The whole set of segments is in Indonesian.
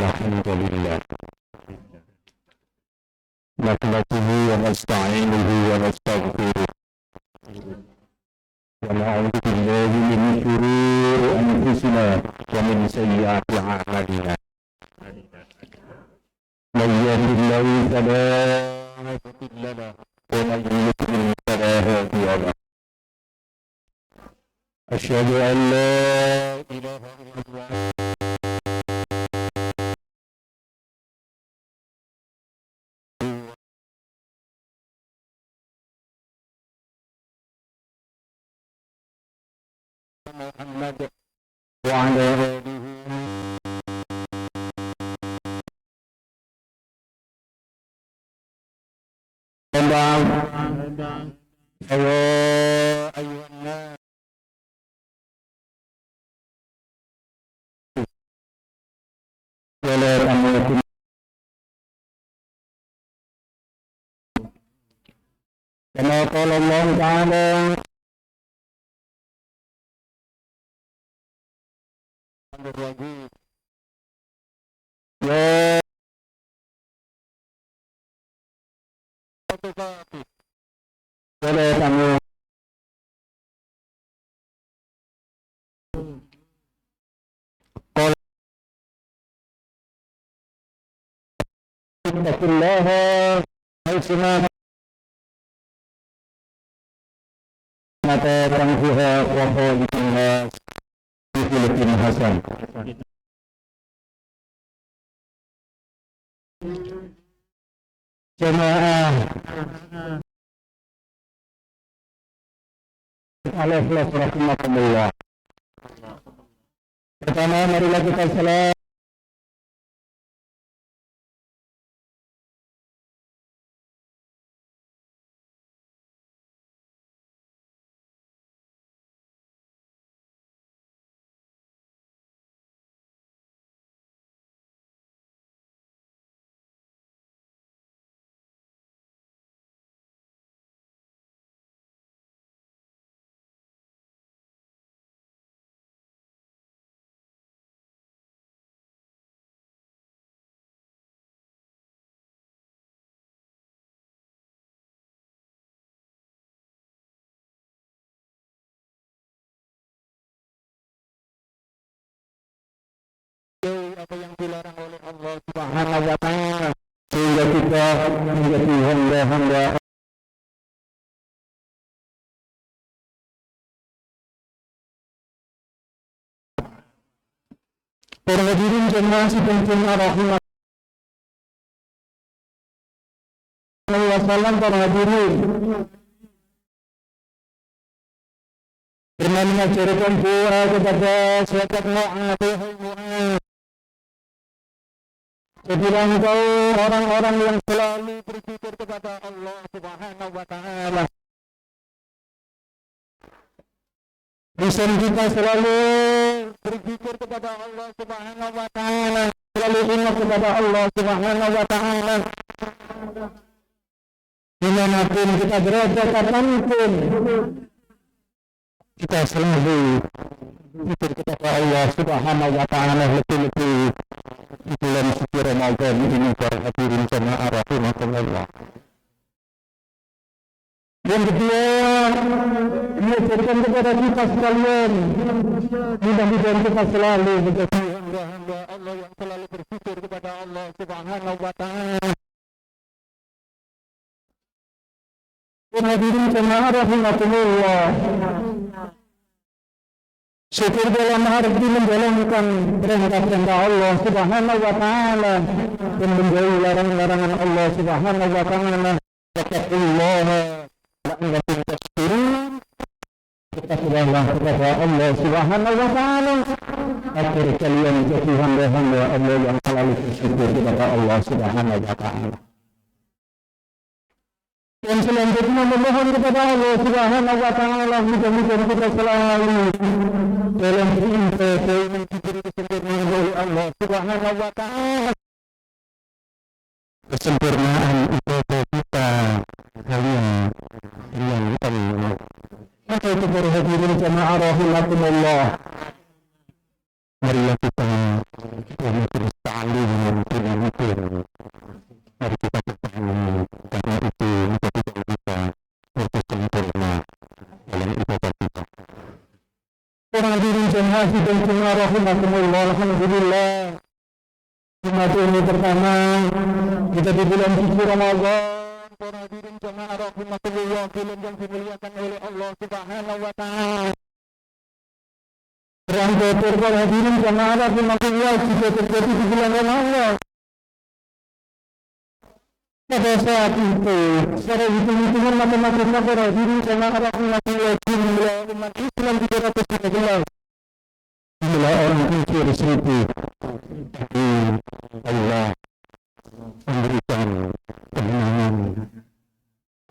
الحمد لله نحمده ونستعينه ونستغفره ونعوذ بالله من شرور أنفسنا ومن سيئات أعمالنا من يهد الله فلا مضل له ومن يضلل فلا هادي له أشهد أن لا إله إلا الله محمد وعلى آله فيا أيها الناس ولا تموتن كما قال الله تعالى الرجيم يا ولا تموت قال اتقوا الله حيثما متى تنفها وخالق الناس بخلق حسن jemaah al-ikhlas rahimakumullah. Pertama, marilah kita salat apa yang dilarang oleh Allah Subhanahu wa Ta'ala sehingga kita menjadi hamba-hamba para hadirin jemaah sidang rahimah wasallam. Para hadirin pernah mengajarkan doa kepada sahabat Mu'adz, jadilah engkau orang-orang yang selalu berzikir kepada Allah Subhanahu wa Ta'ala. Lisan kita selalu berzikir kepada Allah Subhanahu wa Ta'ala, selalu ingat kepada Allah Subhanahu wa Ta'ala. Dimanapun kita berada, kapanpun kita selalu berzikir kepada Allah Subhanahu wa Ta'ala, lebih-lebih di bulan suci Ramadan ini. Para hadirin jemaah rahimakumullah. Yang kedua, mengajarkan kepada kita sekalian, mudah-mudahan kita selalu menjadi hamba-hamba Allah yang selalu berzikir kepada Allah Subhanahu wa Ta'ala. Para hadirin jemaah rahimakumullah, syukur dalam arti menjalankan perintah-perintah Allah Subhanahu wa Ta'ala dan menjauhi larangan-larangan Allah Subhanahu wa Ta'ala. Wattaqullaha la'allakum tashkurun. Bertakwalah kepada Allah Subhanahu wa Ta'ala agar kalian jadi hamba-hamba Allah yang selalu bersyukur kepada Allah Subhanahu wa Ta'ala. Dan selanjutnya memohon kepada Allah Subhanahu wa Ta'ala, mudah-mudahan kita selalu dalam beribadah yang diberi kesempurnaan oleh Allah Subhanahu wa Ta'ala. Kesempurnaan ibadah kita kalian Allah. Maka itu para hadirin jemaah rahimakumullah, marilah kita selalu dengan itu. Mari kita ketahui karena itu menjadikan kita bersempurna dalam ibadah kita. Para hadirin jemaah sidang Jumat rahimakumullah, alhamdulillah. Jumat ini pertama kita di bulan suci Ramadan. Para hadirin jemaah rahimakumullah, bulan yang dimuliakan oleh Allah Subhanahu wa taala. Perang kotor para hadirin jemaah rahimakumullah juga terjadi di bulan Ramadan. Pada saat itu, secara hitung-hitungan matematika para hadirin jemaah rahimakumullah, jumlah umat Islam 313. Jumlah orang kafir 1000. Tapi Allah memberikan kemenangan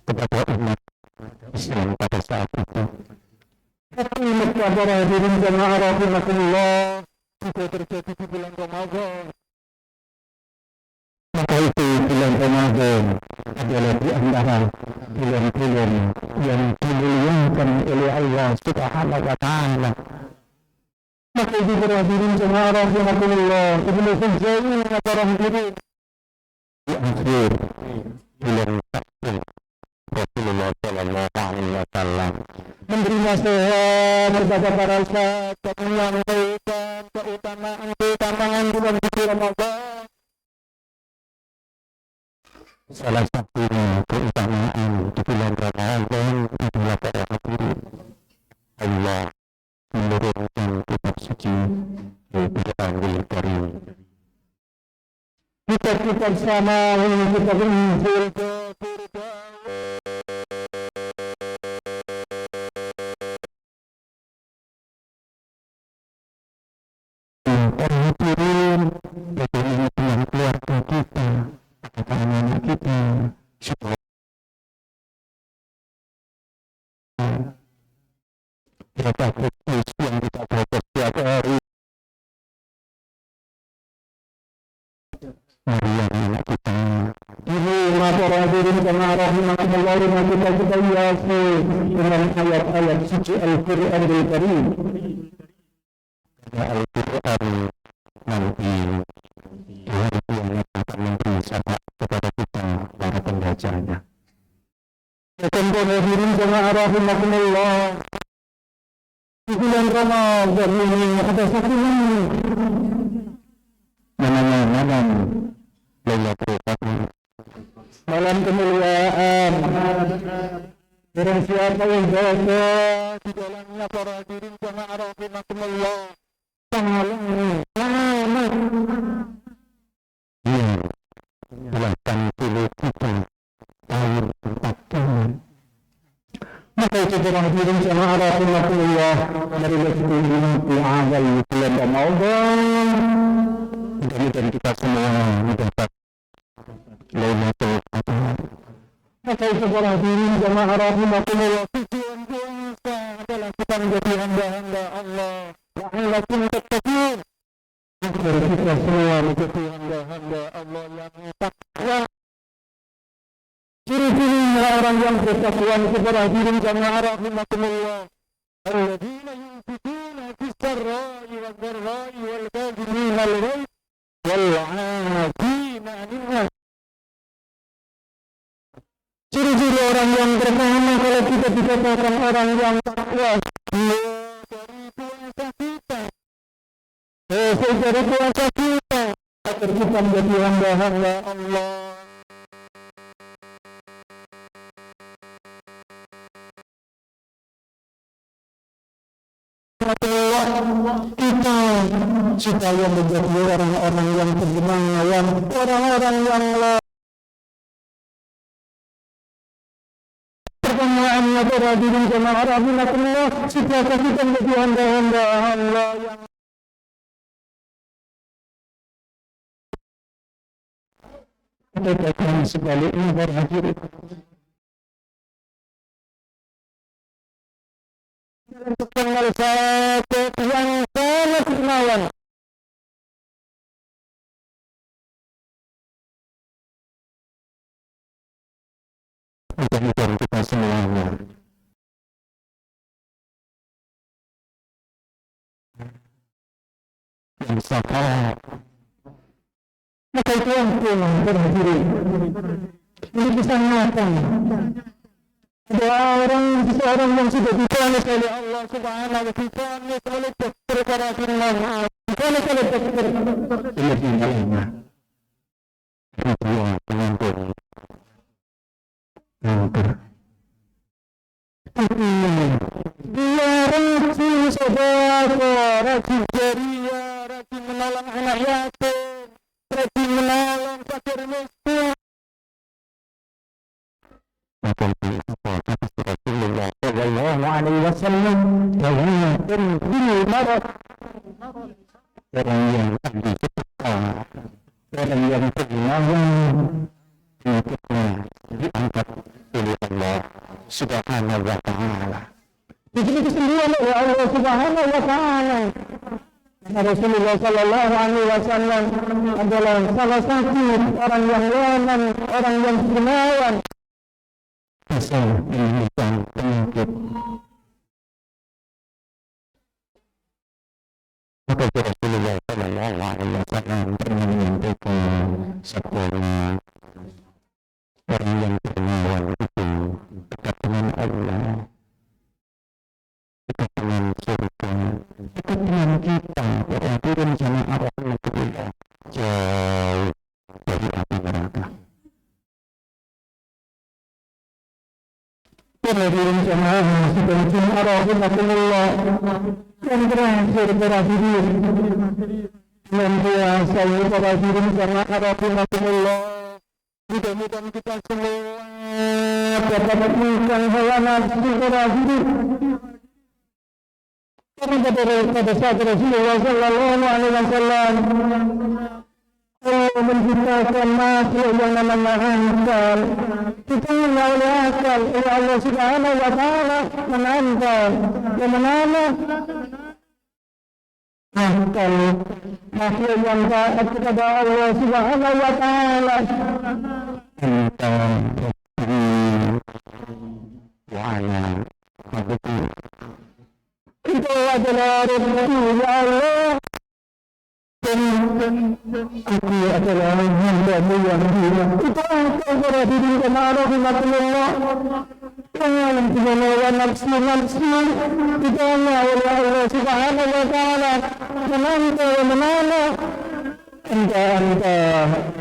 kepada umat Islam pada saat itu. Tapi para hadirin jemaah rahimakumullah juga terjadi di bulan Ramadan. Maka itu bulan Ramadan adalah di antara bulan-bulan yang dimuliakan oleh Allah Subhanahu wa taala. Maka itu para hadirin jemaah rahimakumullah, Ibnu Hujjain para hadirin di akhir bulan Syawal Rasulullah sallallahu alaihi wasallam memberi nasihat kepada para sahabat dan menyampaikan keutamaan bulan suci Ramadan. Salah satunya keutamaan di bulan Ramadan adalah para hadirin Allah menurunkan kitab suci Al-Qur'anul Karim. Kitab-kitab sama kitab Injil para hadirin bagaimana dengan keluarga kita, anak-anak kita supaya berapa fokus yang kita baca setiap hari. Mari anak kita di rumah para hadirin jemaah rahimakumullah, rumah kita hiasi dengan ayat-ayat suci Al-Qur'anul Karim. Al-Quran nanti Tuhan yang akan memberi syafaat kepada kita para pembacanya. Akan hadirin jemaah rahimakumullah, di bulan Ramadan ini ada satu namanya malam Lailatul Qadar, malam kemuliaan. Barang siapa yang baca di dalamnya para hadirin jemaah rahimakumullah, belasan puluh tahun 4 tahun. Maka itu para hadirin jemaah rahimakumullah, marilah kita menikmati awal bulan Ramadan. Mudah-mudahan kita semua mendapat Lailatul Qadar. Maka itu para hadirin jemaah rahimakumullah, tujuan puasa adalah kita menjadi hamba-hamba Allah. La'allakum tattaqun. Agar kita semua menjadi hamba-hamba Allah yang takwa. Ciri-cirinya orang yang bertakwa itu para hadirin jemaah rahimakumullah, alladzina yunfiquna fis-sarra'i wad-dharra'i wal kadhimina al-ghayz wal 'afina 'anil nas. Ciri-ciri orang yang pertama, kalau kita dikatakan orang yang takwa, dari puasa kita, dari puasa kita, agar kita menjadi hamba-hamba Allah. Kita supaya menjadi orang-orang yang beriman, orang-orang yang pertanyaannya para hadirin jemaah rahimakumullah, supaya kita menjadi hamba-hamba Allah yang dikatakan sebaliknya para hadirin. Untuk kenal satu yang sangat dermawan. Mudah-mudahan kita semuanya yang sabar Maka itu yang berhadirin. Ini kesanatan. Ada seseorang yang sudah diponis oleh Allah Subhanahu wa Ta'ala oleh dokter karantina, diponis oleh dokter. Ini tinggalnya. Dia pengantin. Dia rajin saudara, rajin ceria, rajin menolong anak yatim, rajin menolong fakir miskin. Rasulullah Sallallahu Alaihi Wasallam yang marah, orang yang ahli sedekah, orang yang dermawan, diangkat oleh Allah Subhanahu Wa Taala. Itu sendiri oleh Allah Subhanahu Wa Taala. Rasulullah Sallallahu Alaihi Wasallam adalah salah satu orang yang leman, orang yang dermawan. Bisa menyembuhkan penyakit. Maka Rasulullah Sallallahu Alaihi Wasallam pernah menyampaikan sebuah orang yang dermawan itu dekat dengan Allah, dekat dengan surga, dekat dengan kita, berarti rencana rahmatullah jauh dari api neraka. Hadirin jemaah sekalian rahmatullah, yang terakhir berhadirin yang biasa berhadirin jemaah rahmatullah, mudah-mudahan kita semua dapat mengumpulkan hawa nafsu berhadirin. Karena pada saat Rasulullah Sallallahu Alaihi Wasallam Allah menciptakan makhluk yang namanya akal. Kita oleh akal, oleh Allah Subhanahu Wa Taala menantang, yang menanam akal makhluk yang taat kepada Allah Subhanahu Wa Taala. Itu adalah rezeki Allah. Aku adalah hamba-Mu yang hina. Itu akal berhadirin jemaah rahmatullah. Yang dimana nafsu-nafsu ditanya oleh Allah Subhanahu Wa Taala, menanta wa menana, anta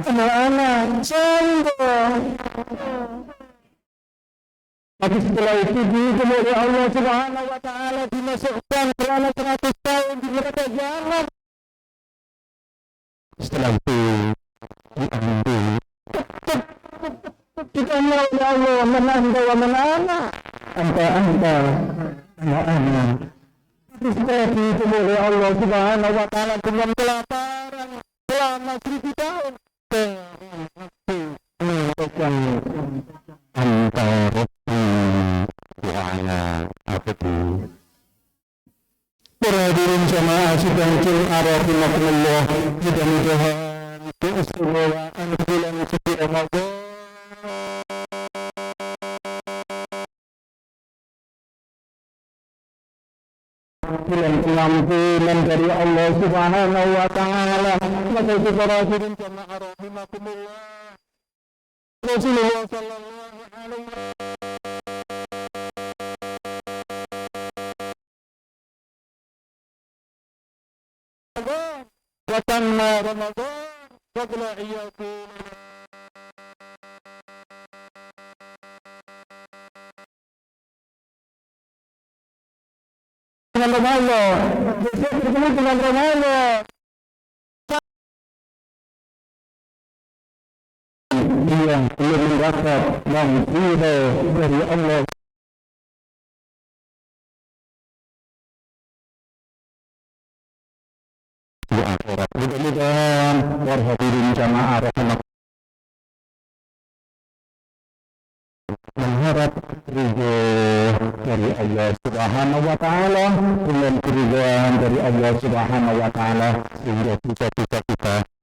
anak-anak sombong. Tapi setelah itu dihukum oleh Allah Subhanahu Wa Taala, dimasukkan selama 100 tahun di neraka jahanam. Setelah itu diambil kita oleh Allah menanda wa menana, anta anak-anak. Setelah dihukum oleh Allah Subhanahu Wa Taala dengan kelaparan selama 1000 tahun. Mengatakan antara wa'ala abdi. Perhadirin jemaah sidang rahimahullah, mudah-mudahan keistimewaan bulan suci Ramadan bulan pengampunan dari Allah Subhanahu Wa Taala. Maka itu perhadirin jemaah rahimahullah, Rasulullah Sallallahu Alaihi Wasallam وتم رمضان قبل عياكم. Dengan Ramadan, besok bertemu dengan Ramadan. Dia belum mendapat maghfirah dari Allah. Di akhirat. Mudah-mudahan warhadirin jamaah rahimahullah mengharap ridho dari Allah Subhanahu Wa Taala, dengan keridhaan dari Allah Subhanahu Wa Taala, sehingga kita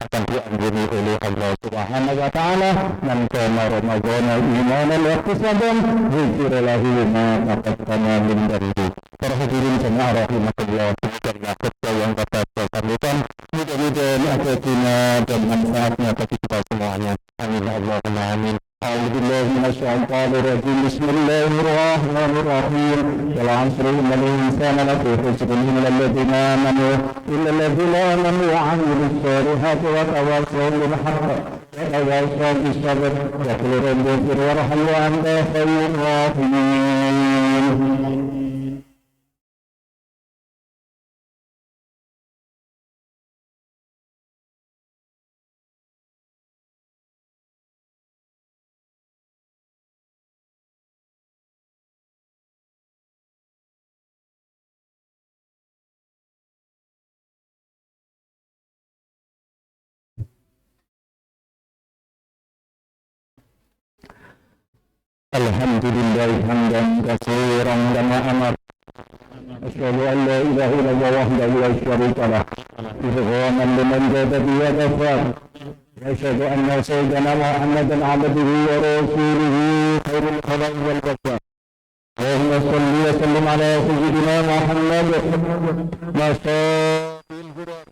akan diampuni oleh Allah Subhanahu Wa Taala. Man kana ramadhana imanan wa ihtisaban ghufira lahu ma taqaddama min dhanbi. Para hadirin jemaah rahimahullah, demikianlah khutbah yang dapat saya sampaikan. kemudian akhirnya dan manfaatnya bagi kita semuanya. Amin Allahumma amin. أعوذ بالله من الشيطان الرجيم بسم الله الرحمن الرحيم والعصر إن الإنسان لفي خسر إلا الذين آمنوا وعملوا الصالحات وتواصوا بالحق وتواصوا بالصبر وقل رب اغفر وارحم وأنت خير الراحمين. Alhamdulillah hamdan katsiran kama amar. Asyhadu an la ilaha illallah wahdahu la syarika lah. Irghaman liman jada bi ghafar. Asyhadu anna sayyidana Muhammadan abduhu wa rasuluhu khairul khalqi wal bashar. Allahumma shalli wa sallim ala sayyidina Muhammad masyaalil hurar.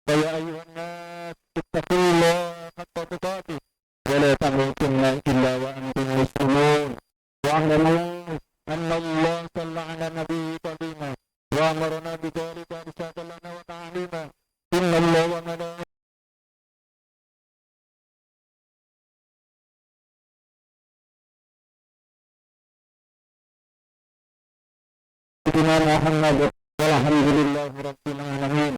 Ya ayyuhan nas ittaqullaha haqqa tuqatih wa la tamutunna illa wa antum muslimun. Wa'lamu anna Allah shalla ala nabiyyi karima wa amarna bi dhalika irsyada lana wa ta'lima. Inna Allah wa malaikatahu Muhammad walhamdulillahi rabbil alamin.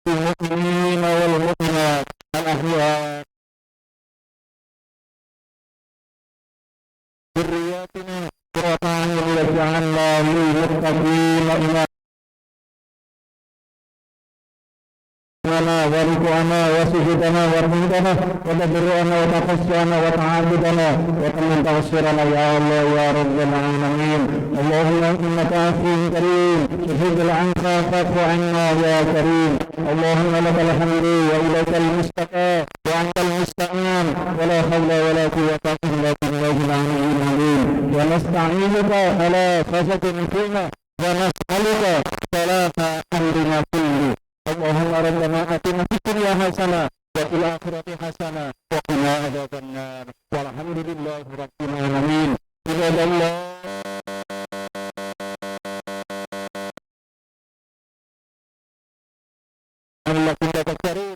Al-mu'minina wal mu'minat al-ahya ذرياتنا قرة أعين واجعلنا للمتقين إماما وركوعنا وسجودنا ورحمتنا وتضرعنا وتخشعنا وتعابدنا وتمن تغفرنا يا الله يا رب العالمين. اللهم إنك عفو كريم تحب العفو فاعف عنا يا كريم. اللهم لك الحمد وإليك المستقى وأنت المستعان ولا حول ولا قوة إلا بالله العلي العظيم. ونستعينك على خشية فينا ونسألك صلاح أمرنا كله. اللهم ربنا آتنا في الدنيا حسنة وفي الآخرة حسنة وقنا عذاب النار والحمد لله رب العالمين. عباد الله لعلكم تذكرون